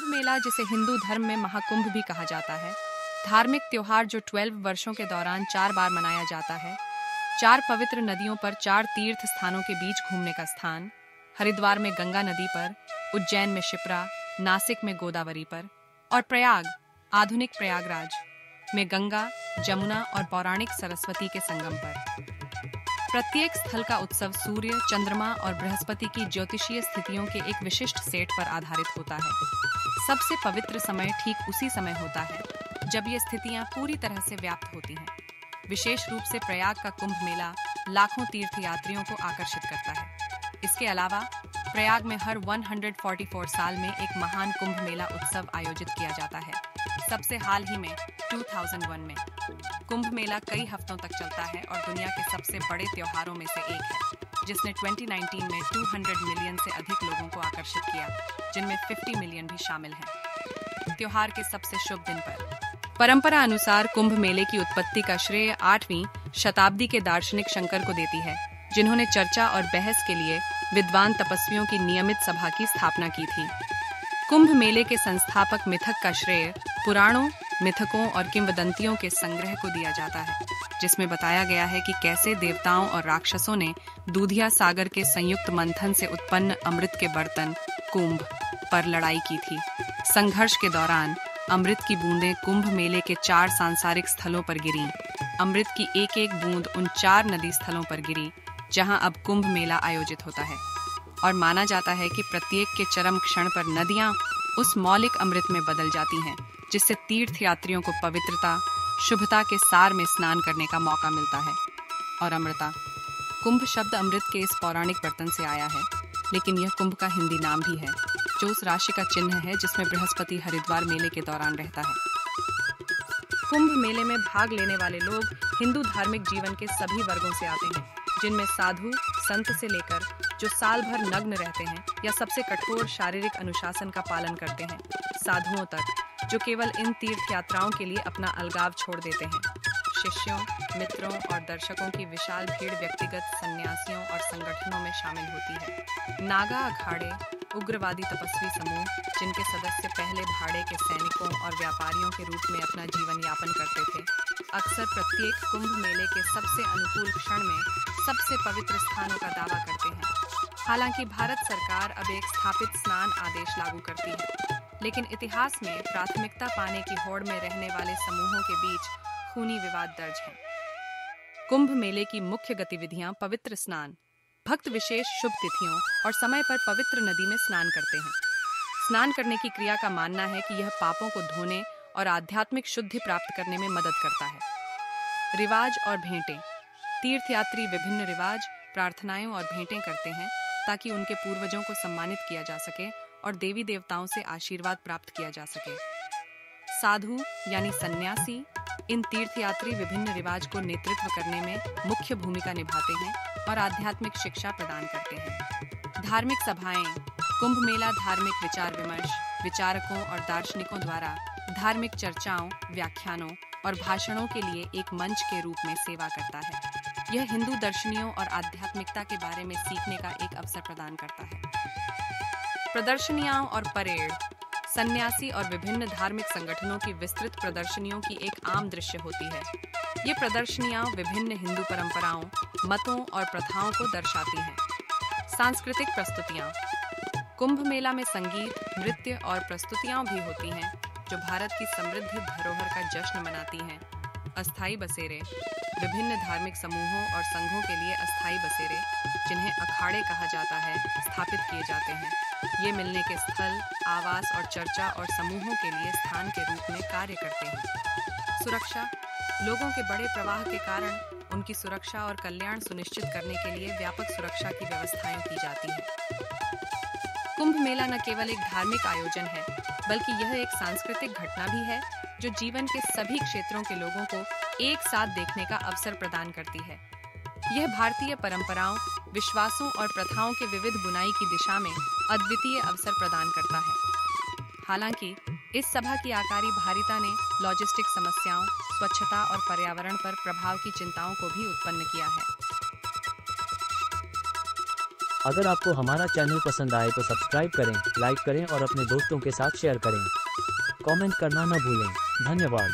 मेला, जिसे हिंदू धर्म में महाकुंभ भी कहा जाता है, धार्मिक त्योहार जो 12 वर्षों के दौरान 4 बार मनाया जाता है। 4 पवित्र नदियों पर 4 तीर्थ स्थानों के बीच घूमने का स्थान, हरिद्वार में गंगा नदी पर, उज्जैन में शिप्रा, नासिक में गोदावरी पर और प्रयाग, आधुनिक प्रयागराज में गंगा, जमुना और पौराणिक सरस्वती के संगम पर। प्रत्येक स्थल का उत्सव सूर्य, चंद्रमा और बृहस्पति की ज्योतिषीय स्थितियों के एक विशिष्ट सेट पर आधारित होता है। सबसे पवित्र समय ठीक उसी समय होता है जब ये स्थितियां पूरी तरह से व्याप्त होती हैं। विशेष रूप से प्रयाग का कुंभ मेला लाखों तीर्थयात्रियों को आकर्षित करता है। इसके अलावा प्रयाग में हर 144 साल में एक महान कुंभ मेला उत्सव आयोजित किया जाता है। सबसे हाल ही में 2001 में कुंभ मेला कई हफ्तों तक चलता है और दुनिया के सबसे बड़े त्योहारों में से एक है, जिसने 2019 में 200 मिलियन से अधिक लोगों को आकर्षित किया, जिनमें 50 मिलियन भी शामिल हैं। त्योहार के सबसे शुभ दिन पर परंपरा अनुसार कुंभ मेले की उत्पत्ति का श्रेय 8वीं शताब्दी के दार्शनिक शंकर को देती है, जिन्होंने चर्चा और बहस के लिए विद्वान तपस्वियों की नियमित सभा की स्थापना की थी। कुंभ मेले के संस्थापक मिथक का श्रेय पुराणों, मिथकों और किंवदंतियों के संग्रह को दिया जाता है, जिसमें बताया गया है कि कैसे देवताओं और राक्षसों ने दूधिया सागर के संयुक्त मंथन से उत्पन्न अमृत के बर्तन कुंभ पर लड़ाई की थी। संघर्ष के दौरान अमृत की बूंदें कुंभ मेले के 4 सांसारिक स्थलों पर गिरीं। अमृत की एक एक बूंद उन 4 नदी स्थलों पर गिरी जहां अब कुंभ मेला आयोजित होता है, और माना जाता है कि प्रत्येक के चरम क्षण पर नदियां उस मौलिक अमृत में बदल जाती हैं, जिससे तीर्थयात्रियों को पवित्रता, शुभता के सार में स्नान करने का मौका मिलता है। और अमृता, कुंभ शब्द अमृत के इस पौराणिक बर्तन से आया है, लेकिन यह कुंभ का हिंदी नाम भी है, जो उस राशि का चिन्ह है जिसमें बृहस्पति हरिद्वार मेले के दौरान रहता है। कुंभ मेले में भाग लेने वाले लोग हिंदू धार्मिक जीवन के सभी वर्गों से आते हैं, जिनमें साधु संत से लेकर जो साल भर नग्न रहते हैं या सबसे कठोर शारीरिक अनुशासन का पालन करते हैं, साधुओं तक जो केवल इन तीर्थ यात्राओं के लिए अपना अलगाव छोड़ देते हैं। शिष्यों, मित्रों और दर्शकों की विशाल भीड़ व्यक्तिगत सन्यासियों और संगठनों में शामिल होती है। नागा अखाड़े, उग्रवादी तपस्वी समूह, जिनके सदस्य पहले भाड़े के सैनिकों और व्यापारियों के रूप में अपना जीवन यापन करते थे, अक्सर प्रत्येक कुंभ मेले के सबसे अनुकूल क्षण में सबसे पवित्र स्थानों का दावा करते हैं। हालांकि भारत सरकार अब एक स्थापित स्नान आदेश लागू करती है, लेकिन इतिहास में प्राथमिकता पाने की होड़ में रहने वाले समूहों के बीच खूनी विवाद दर्ज है। कुंभ मेले की मुख्य गतिविधियां पवित्र स्नान। भक्त विशेष शुभ तिथियों और समय पर पवित्र नदी में स्नान करते हैं। स्नान करने की क्रिया का मानना है कि यह पापों को धोने और आध्यात्मिक शुद्धि प्राप्त करने में मदद करता है। रिवाज और भेंटें। तीर्थयात्री विभिन्न रिवाज, प्रार्थनाएं और भेंटें करते हैं ताकि उनके पूर्वजों को सम्मानित किया जा सके और देवी देवताओं से आशीर्वाद प्राप्त किया जा सके। साधु यानी सन्यासी, इन तीर्थयात्री विभिन्न रिवाज को नेतृत्व करने में मुख्य भूमिका निभाते हैं और आध्यात्मिक शिक्षा प्रदान करते हैं। धार्मिक सभाएं। कुंभ मेला धार्मिक विचार विमर्श, विचारकों और दार्शनिकों द्वारा धार्मिक चर्चाओं, व्याख्यानों और भाषणों के लिए एक मंच के रूप में सेवा करता है। यह हिंदू दर्शनियों और आध्यात्मिकता के बारे में सीखने का एक अवसर प्रदान करता है। प्रदर्शनियां और परेड। सन्यासी और विभिन्न धार्मिक संगठनों की विस्तृत प्रदर्शनियों की एक आम दृश्य होती है। ये प्रदर्शनियां विभिन्न हिंदू परंपराओं, मतों और प्रथाओं को दर्शाती हैं। सांस्कृतिक प्रस्तुतियां। कुंभ मेला में संगीत, नृत्य और प्रस्तुतियां भी होती हैं, जो भारत की समृद्ध धरोहर का जश्न मनाती हैं। अस्थायी बसेरे। विभिन्न धार्मिक समूहों और संघों के लिए अस्थायी बसेरे, जिन्हें अखाड़े कहा जाता है, स्थापित किए जाते हैं। ये मिलने के स्थल, आवास और चर्चा और समूहों के लिए स्थान के रूप में कार्य करते हैं। सुरक्षा। लोगों के बड़े प्रवाह के कारण उनकी सुरक्षा और कल्याण सुनिश्चित करने के लिए व्यापक सुरक्षा की व्यवस्थाएं की जाती हैं। कुंभ मेला न केवल एक धार्मिक आयोजन है, बल्कि यह एक सांस्कृतिक घटना भी है, जो जीवन के सभी क्षेत्रों के लोगों को एक साथ देखने का अवसर प्रदान करती है। यह भारतीय परंपराओं, विश्वासों और प्रथाओं के विविध बुनाई की दिशा में अद्वितीय अवसर प्रदान करता है। हालांकि इस सभा की आकारी भारीता ने लॉजिस्टिक समस्याओं, स्वच्छता और पर्यावरण पर प्रभाव की चिंताओं को भी उत्पन्न किया है। अगर आपको हमारा चैनल पसंद आए तो सब्सक्राइब करें, लाइक करें और अपने दोस्तों के साथ शेयर करें। कमेंट करना न भूलें। धन्यवाद।